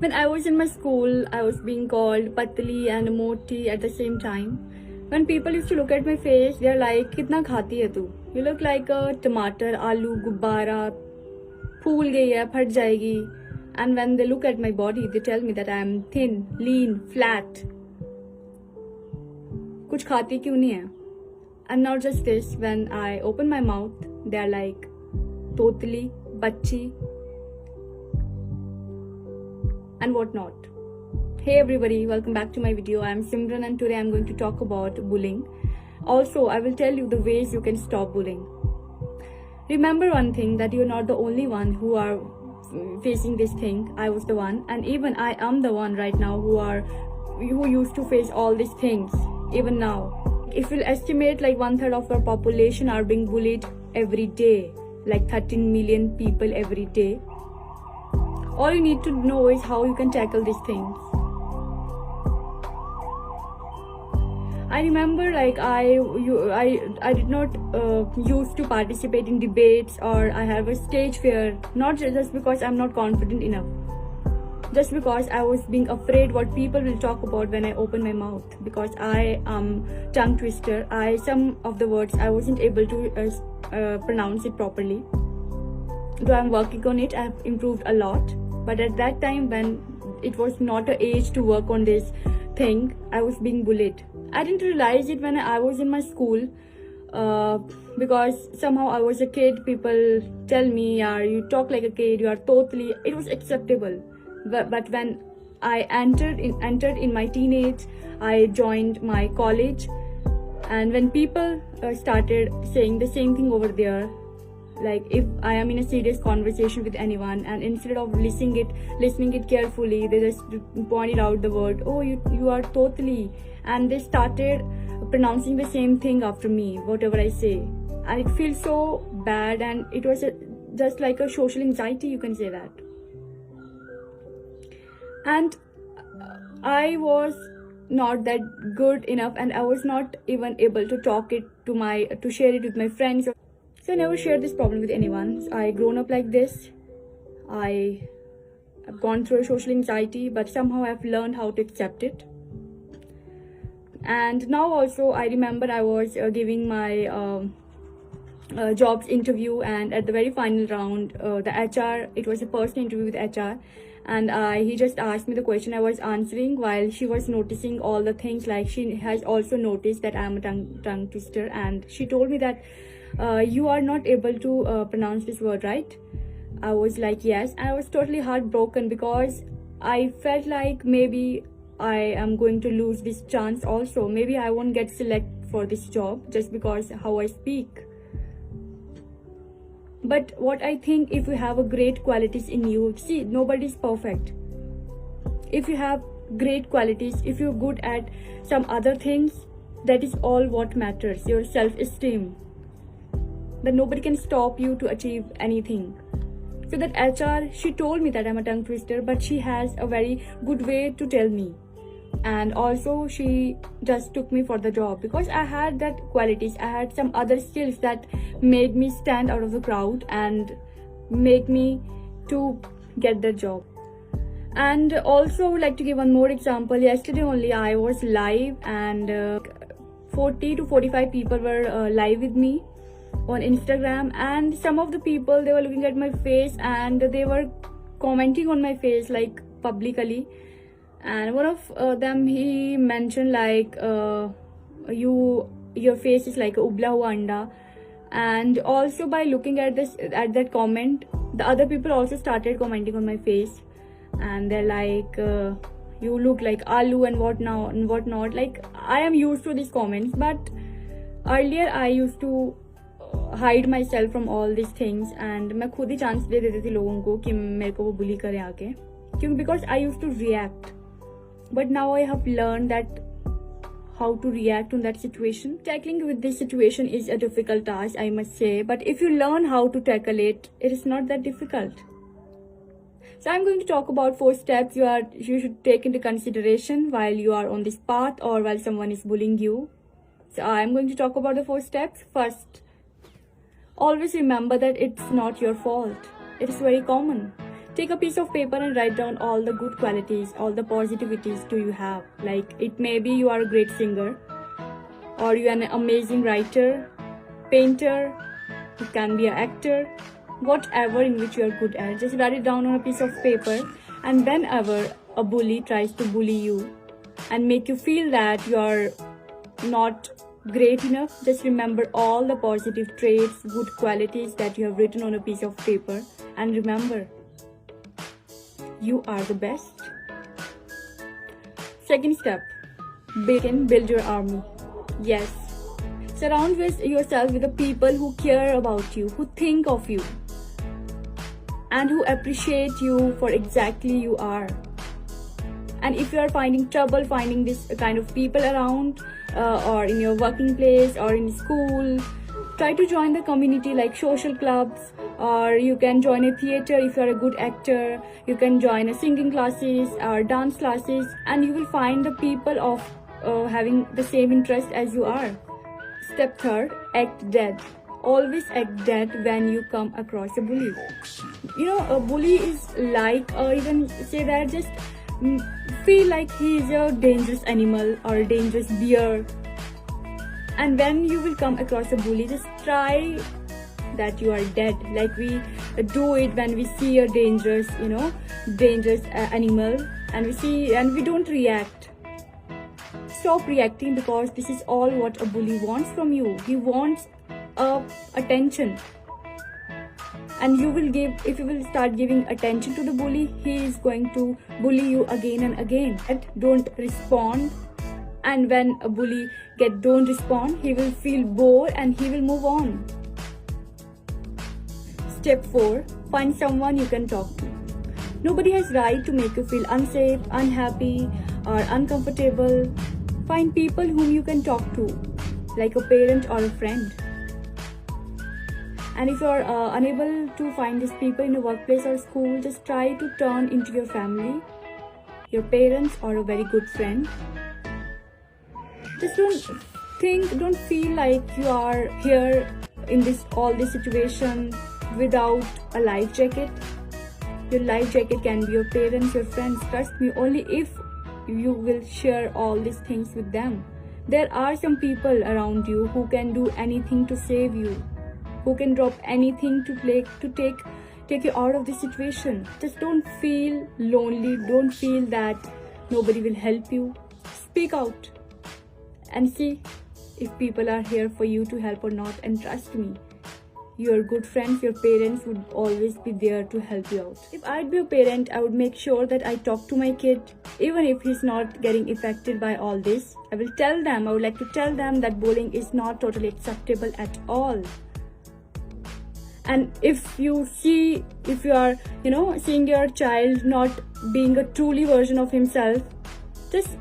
When I was in my school, I was being called Patli and Moti at the same time. When people used to look at my face, they're like, "Kitna khati hai tu? You look like a tomato, aloo, gubbara, phool gayi hai, phat jayegi." And when they look at my body, they tell me that I am thin, lean, flat. Kuch khati kyun nahi hai? And not just this, when I open my mouth, they're like, totally, bachchi, and whatnot. Hey everybody, welcome back to my video. I am Simran and today I am going to talk about bullying. Also, I will tell you the ways you can stop bullying. Remember one thing, that you're not the only one who are facing this thing. I was the one, and even I am the one right now who used to face all these things even now. If we'll estimate, like 1/3 of our population are being bullied every day, like 13 million people every day. All you need to know is how you can tackle these things. I remember, like I did not used to participate in debates, or I have a stage fear, not just because I'm not confident enough, just because I was being afraid what people will talk about when I open my mouth, because I am tongue twister. Some of the words I wasn't able to pronounce it properly. Though I'm working on it, I've improved a lot. But at that time, when it was not an age to work on this thing, I was being bullied. I didn't realize it when I was in my school, because somehow I was a kid. People tell me, "Yeah, you talk like a kid. You are totally." It was acceptable. But when I entered in my teenage, I joined my college, and when people started saying the same thing over there, like if I am in a serious conversation with anyone, and instead of listening it carefully, they just pointed out the word, "Oh, you are totally," and they started pronouncing the same thing after me, whatever I say, and it feels so bad, and it was just like a social anxiety, you can say that. And I was not that good enough, and I was not even able to to share it with my friends. So I never shared this problem with anyone. I grown up like this. I have gone through a social anxiety, but somehow I've learned how to accept it. And now also, I remember I was giving my jobs interview, and at the very final round, the HR, it was a personal interview with HR, and he just asked me the question. I was answering while she was noticing all the things, like she has also noticed that I'm a tongue twister, and she told me that you are not able to pronounce this word, right? I was like, yes, and I was totally heartbroken, because I felt like maybe I am going to lose this chance also. Maybe I won't get selected for this job just because how I speak. But what I think, if you have a great qualities in you, see, nobody's perfect. If you have great qualities, if you're good at some other things, that is all what matters, your self-esteem. That nobody can stop you to achieve anything. So that HR, she told me that I'm a tongue twister, but she has a very good way to tell me. And also she just took me for the job because I had that qualities. I had some other skills that made me stand out of the crowd and make me to get the job. And also I would like to give one more example. Yesterday only I was live, and 40 to 45 people were live with me on Instagram, and some of the people, they were looking at my face and they were commenting on my face, like publicly. And one of them, he mentioned like your face is like a ubla hua anda. And also by looking at that comment, the other people also started commenting on my face, and they're like, you look like aloo and whatnot. Like, I am used to these comments, but earlier I used to hide myself from all these things, and मैं खुद ही chance दे देती थी लोगों को कि मेरे को वो बुली करे आके, क्योंकि because I used to react. But now I have learned that how to react in that situation. Tackling with this situation is a difficult task, I must say, but if you learn how to tackle it, it is not that difficult. So I'm going to talk about 4 steps you should take into consideration while you are on this path or while someone is bullying you. So I'm going to talk about the 4 steps. First, always remember that it's not your fault. It is very common. Take a piece of paper and write down all the good qualities, all the positivities do you have. Like, it may be you are a great singer, or you are an amazing writer, painter, you can be an actor, whatever in which you are good at. Just write it down on a piece of paper, and whenever a bully tries to bully you and make you feel that you are not great enough, just remember all the positive traits, good qualities that you have written on a piece of paper, and remember, you are the best. Second step, build your army. Yes, surround yourself with the people who care about you, who think of you, and who appreciate you for exactly you are. And if you are finding trouble finding this kind of people around, or in your working place or in school, try to join the community like social clubs, or you can join a theater if you are a good actor. You can join a singing classes or dance classes, and you will find the people of having the same interest as you are. Step third, act dead. Always act dead when you come across a bully. You know, a bully is like, or even say that, just feel like he is a dangerous animal or a dangerous bear. And when you will come across a bully, just try that you are dead, like we do it when we see a dangerous animal, and we don't react. Stop reacting, because this is all what a bully wants from you. He wants attention, and if you will start giving attention to the bully, he is going to bully you again and again. And don't respond, and when a bully don't respond, he will feel bored and he will move on. Step 4, find someone you can talk to. Nobody has right to make you feel unsafe, unhappy, or uncomfortable. Find people whom you can talk to, like a parent or a friend. And if you are unable to find these people in your workplace or school, just try to turn into your family, your parents, or a very good friend. Just don't feel like you are here in all this situation without a life jacket. Your life jacket can be your parents, your friends. Trust me, only if you will share all these things with them. There are some people around you who can do anything to save you, who can drop anything to take you out of this situation. Just don't feel lonely. Don't feel that nobody will help you. Speak out and see if people are here for you to help or not. And trust me, your good friends, your parents would always be there to help you out. If I'd be a parent, I would make sure that I talk to my kid, even if he's not getting affected by all this. I would like to tell them that bullying is not totally acceptable at all. And if you are seeing your child not being a truly version of himself, just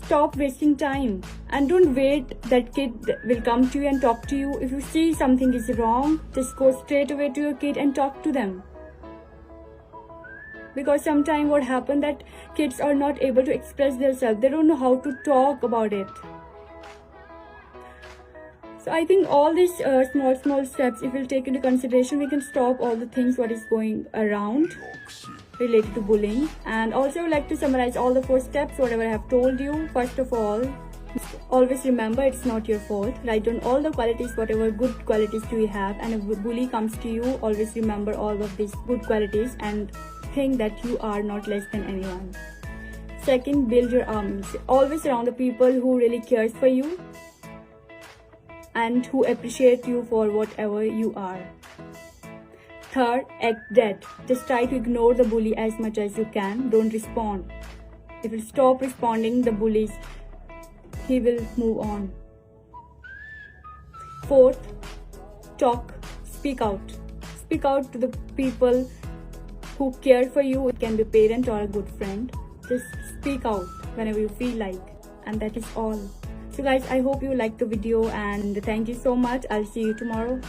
stop wasting time and don't wait that kid will come to you and talk to you. If you see something is wrong, just go straight away to your kid and talk to them. Because sometimes what happens that kids are not able to express themselves. They don't know how to talk about it. So I think all these small steps, if we'll take into consideration, we can stop all the things what is going around related to bullying. And also I would like to summarize all the 4 steps, whatever I have told you. First of all, always remember it's not your fault. Write down all the qualities, whatever good qualities do you have. And if a bully comes to you, always remember all of these good qualities and think that you are not less than anyone. Second, build your armies. Always surround the people who really cares for you and who appreciate you for whatever you are. Third, act dead. Just try to ignore the bully as much as you can. Don't respond. If you stop responding, the bullies, he will move on. Fourth, talk. Speak out. Speak out to the people who care for you. It can be a parent or a good friend. Just speak out whenever you feel like. And that is all. So guys, I hope you liked the video and thank you so much. I'll see you tomorrow.